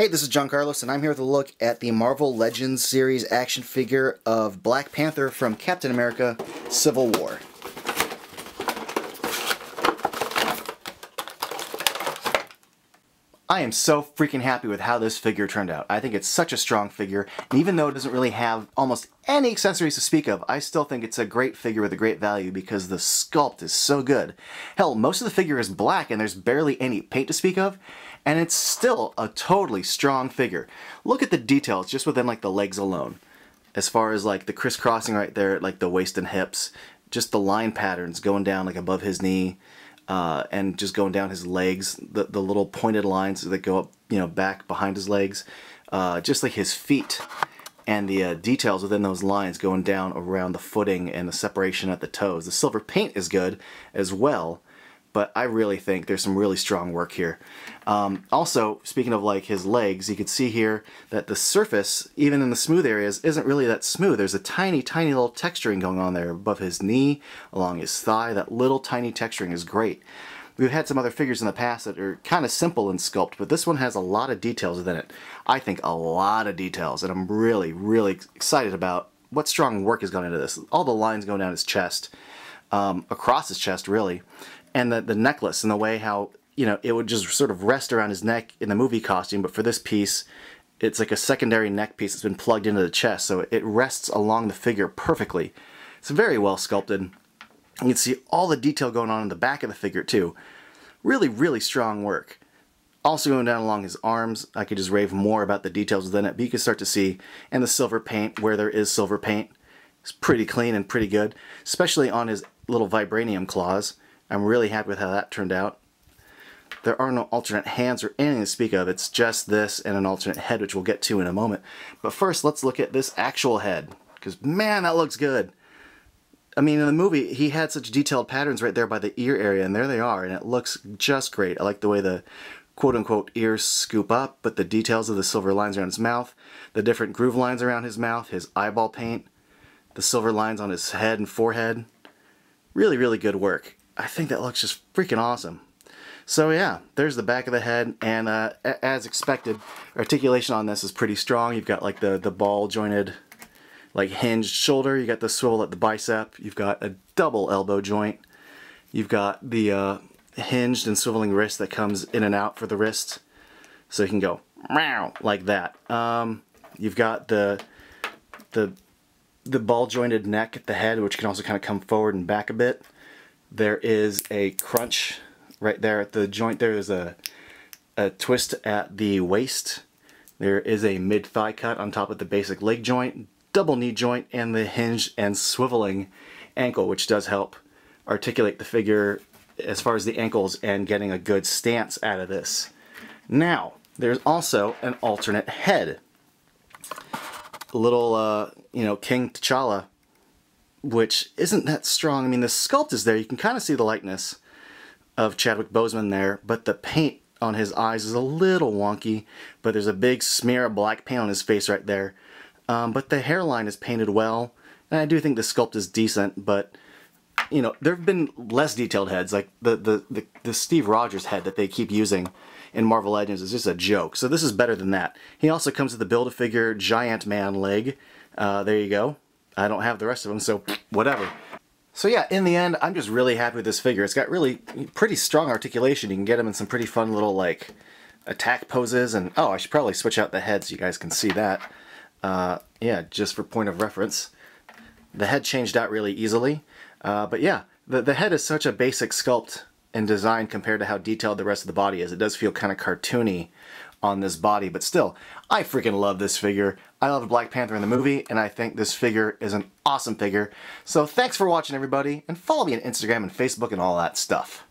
Hey, this is John Carlos, and I'm here with a look at the Marvel Legends series action figure of Black Panther from Captain America: Civil War. I am so freaking happy with how this figure turned out. I think it's such a strong figure, and even though it doesn't really have almost any accessories to speak of, I still think it's a great figure with a great value because the sculpt is so good. Hell, most of the figure is black and there's barely any paint to speak of, and it's still a totally strong figure. Look at the details just within like the legs alone. As far as like the crisscrossing right there at like the waist and hips, just the line patterns going down like above his knee, and just going down his legs, the little pointed lines that go up, you know, back behind his legs, just like his feet, and the details within those lines going down around the footing and the separation at the toes. The silver paint is good as well, but I really think there's some really strong work here. Also, speaking of like his legs, you can see here that the surface, even in the smooth areas, isn't really that smooth. There's a tiny, tiny little texturing going on there above his knee, along his thigh. That little tiny texturing is great. We've had some other figures in the past that are kind of simple in sculpt, but this one has a lot of details within it. I think a lot of details, and I'm really, really excited about what strong work has gone into this. All the lines going down his chest, across his chest really, and the necklace and the way how, you know, it would just sort of rest around his neck in the movie costume, but for this piece, it's like a secondary neck piece that's been plugged into the chest, so it rests along the figure perfectly. It's very well sculpted. You can see all the detail going on in the back of the figure too. Really, really strong work. Also going down along his arms, I could just rave more about the details within it, but you can start to see, and the silver paint, where there is silver paint, it's pretty clean and pretty good, especially on his little vibranium claws. I'm really happy with how that turned out. There are no alternate hands or anything to speak of. It's just this and an alternate head, which we'll get to in a moment. But first, let's look at this actual head, because man, that looks good. I mean, in the movie, he had such detailed patterns right there by the ear area, and there they are, and it looks just great. I like the way the quote-unquote ears scoop up, but the details of the silver lines around his mouth, the different groove lines around his mouth, his eyeball paint, the silver lines on his head and forehead. Really, really good work. I think that looks just freaking awesome. So yeah, there's the back of the head, and as expected, articulation on this is pretty strong. You've got like the ball jointed, like hinged shoulder, you got the swivel at the bicep, you've got a double elbow joint, you've got the hinged and swiveling wrist that comes in and out for the wrist, so you can go meow like that. You've got the ball jointed neck at the head, which can also kind of come forward and back a bit. There is a crunch right there at the joint. There is a twist at the waist. There is a mid-thigh cut on top of the basic leg joint, double knee joint, and the hinged and swiveling ankle, which does help articulate the figure as far as the ankles and getting a good stance out of this. Now, there's also an alternate head. A little, you know, King T'Challa, which isn't that strong. I mean, the sculpt is there. You can kind of see the likeness of Chadwick Boseman there, but the paint on his eyes is a little wonky, but there's a big smear of black paint on his face right there. But the hairline is painted well, and I do think the sculpt is decent, but, you know, there have been less detailed heads, like the Steve Rogers head that they keep using in Marvel Legends is just a joke, so this is better than that. He also comes with the Build-A-Figure Giant Man leg. There you go. I don't have the rest of them, so whatever. So yeah, in the end, I'm just really happy with this figure. It's got really pretty strong articulation. You can get him in some pretty fun little, like, attack poses, and oh, I should probably switch out the head so you guys can see that. Yeah, just for point of reference. The head changed out really easily, but yeah, the head is such a basic sculpt and design compared to how detailed the rest of the body is. It does feel kind of cartoony on this body, but still, I freaking love this figure. I loved Black Panther in the movie, and I think this figure is an awesome figure. So thanks for watching, everybody, and follow me on Instagram and Facebook and all that stuff.